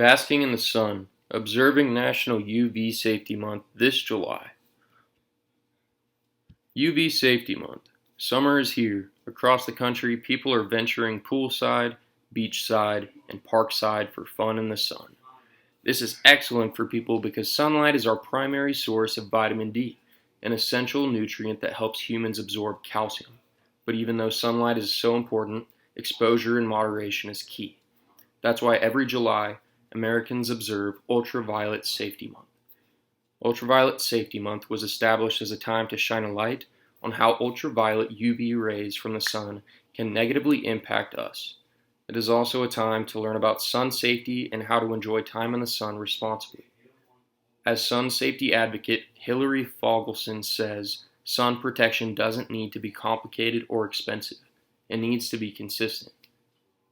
Basking in the sun, observing National UV Safety Month this July. UV Safety Month. Summer is here. Across the country, people are venturing poolside, beachside, and parkside for fun in the sun. This is excellent for people because sunlight is our primary source of vitamin D, an essential nutrient that helps humans absorb calcium. But even though sunlight is so important, exposure in moderation is key. That's why every July, Americans observe Ultraviolet Safety Month. Ultraviolet Safety Month was established as a time to shine a light on how ultraviolet UV rays from the sun can negatively impact us. It is also a time to learn about sun safety and how to enjoy time in the sun responsibly. As sun safety advocate Hillary Fogelson says, sun protection doesn't need to be complicated or expensive. It needs to be consistent.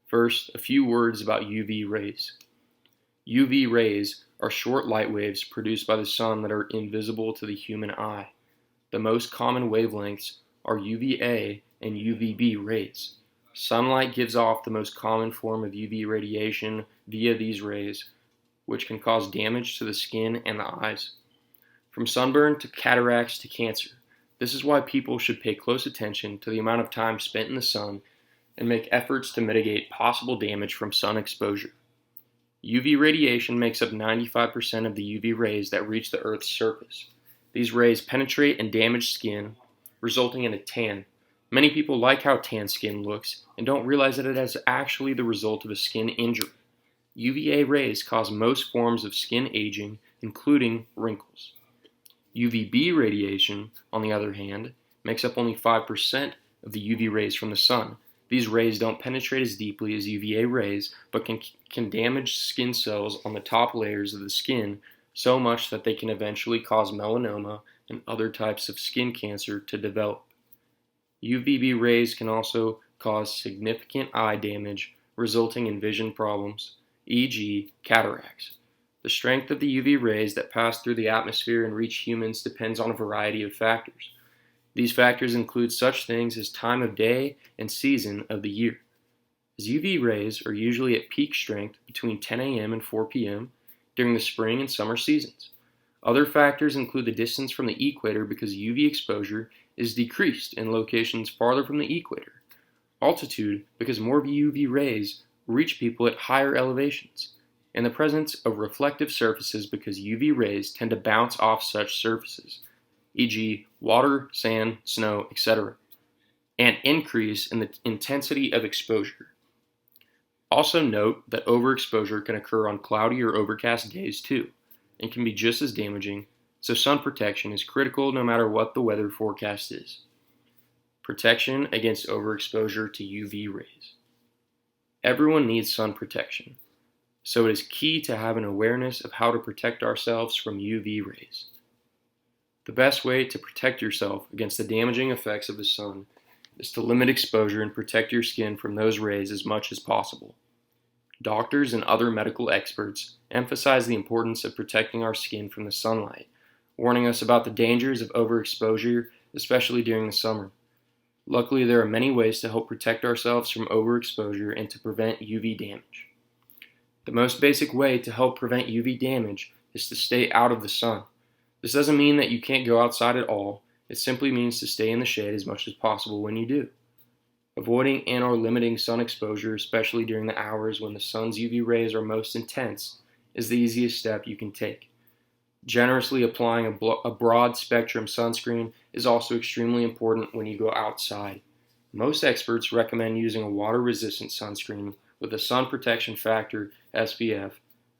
First, a few words about UV rays. UV rays are short light waves produced by the sun that are invisible to the human eye. The most common wavelengths are UVA and UVB rays. Sunlight gives off the most common form of UV radiation via these rays, which can cause damage to the skin and the eyes. From sunburn to cataracts to cancer. This is why people should pay close attention to the amount of time spent in the sun and make efforts to mitigate possible damage from sun exposure. UV radiation makes up 95% of the UV rays that reach the Earth's surface. These rays penetrate and damage skin, resulting in a tan. Many people like how tan skin looks and don't realize that it is actually the result of a skin injury. UVA rays cause most forms of skin aging, including wrinkles. UVB radiation, on the other hand, makes up only 5% of the UV rays from the sun. These rays don't penetrate as deeply as UVA rays, but can damage skin cells on the top layers of the skin so much that they can eventually cause melanoma and other types of skin cancer to develop. UVB rays can also cause significant eye damage, resulting in vision problems, e.g., cataracts. The strength of the UV rays that pass through the atmosphere and reach humans depends on a variety of factors. These factors include such things as time of day and season of the year, as UV rays are usually at peak strength between 10 a.m. and 4 p.m. during the spring and summer seasons. Other factors include the distance from the equator because UV exposure is decreased in locations farther from the equator. Altitude because more UV rays reach people at higher elevations. And the presence of reflective surfaces because UV rays tend to bounce off such surfaces, e.g., water, sand, snow, etc., and increase in the intensity of exposure. Also note that overexposure can occur on cloudy or overcast days too, and can be just as damaging, so sun protection is critical no matter what the weather forecast is. Protection against overexposure to UV rays. Everyone needs sun protection, so it is key to have an awareness of how to protect ourselves from UV rays. The best way to protect yourself against the damaging effects of the sun is to limit exposure and protect your skin from those rays as much as possible. Doctors and other medical experts emphasize the importance of protecting our skin from the sunlight, warning us about the dangers of overexposure, especially during the summer. Luckily, there are many ways to help protect ourselves from overexposure and to prevent UV damage. The most basic way to help prevent UV damage is to stay out of the sun. This doesn't mean that you can't go outside at all. It simply means to stay in the shade as much as possible when you do. Avoiding and or limiting sun exposure, especially during the hours when the sun's UV rays are most intense, is the easiest step you can take. Generously applying a broad spectrum sunscreen is also extremely important when you go outside. Most experts recommend using a water-resistant sunscreen with a sun protection factor, SPF,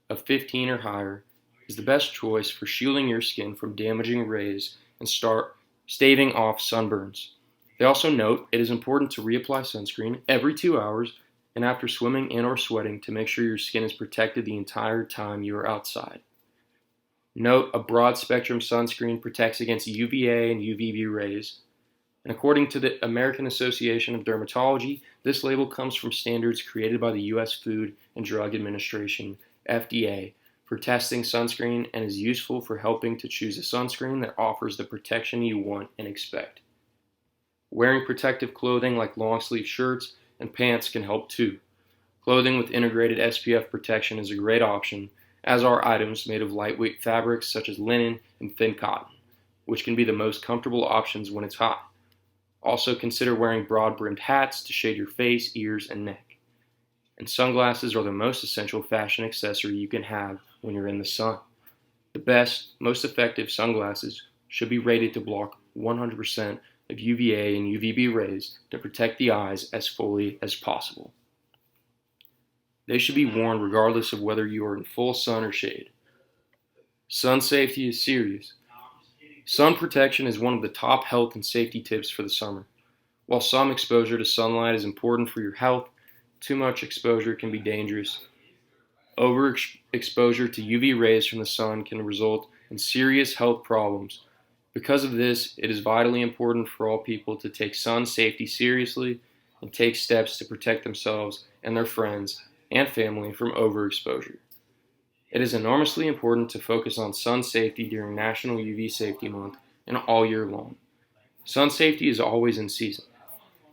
of 15 or higher is the best choice for shielding your skin from damaging rays and staving off sunburns. They also note it is important to reapply sunscreen every 2 hours and after swimming and or sweating to make sure your skin is protected the entire time you are outside. Note a broad spectrum sunscreen protects against UVA and UVB rays, and according to the American Association of Dermatology, this label comes from standards created by the U.S. Food and Drug Administration, FDA, for testing sunscreen and is useful for helping to choose a sunscreen that offers the protection you want and expect. Wearing protective clothing like long sleeve shirts and pants can help too. Clothing with integrated SPF protection is a great option, as are items made of lightweight fabrics such as linen and thin cotton, which can be the most comfortable options when it's hot. Also consider wearing broad-brimmed hats to shade your face, ears, and neck. And sunglasses are the most essential fashion accessory you can have when you're in the sun. The best, most effective sunglasses should be rated to block 100% of UVA and UVB rays to protect the eyes as fully as possible. They should be worn regardless of whether you are in full sun or shade. Sun safety is serious. Sun protection is one of the top health and safety tips for the summer. While some exposure to sunlight is important for your health, too much exposure can be dangerous. Overexposure to UV rays from the sun can result in serious health problems. Because of this, it is vitally important for all people to take sun safety seriously and take steps to protect themselves and their friends and family from overexposure. It is enormously important to focus on sun safety during National UV Safety Month and all year long. Sun safety is always in season.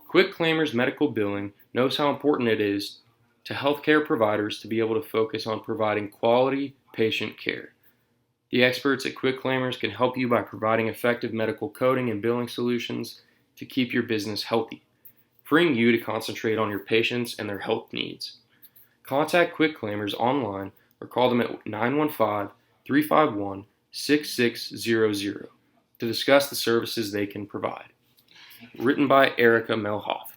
Quick Claimers Medical Billing knows how important it is to healthcare providers to be able to focus on providing quality patient care. The experts at Quick Claimers can help you by providing effective medical coding and billing solutions to keep your business healthy, freeing you to concentrate on your patients and their health needs. Contact Quick Claimers online or call them at 915-351-6600 to discuss the services they can provide. Written by Erica Melhoff.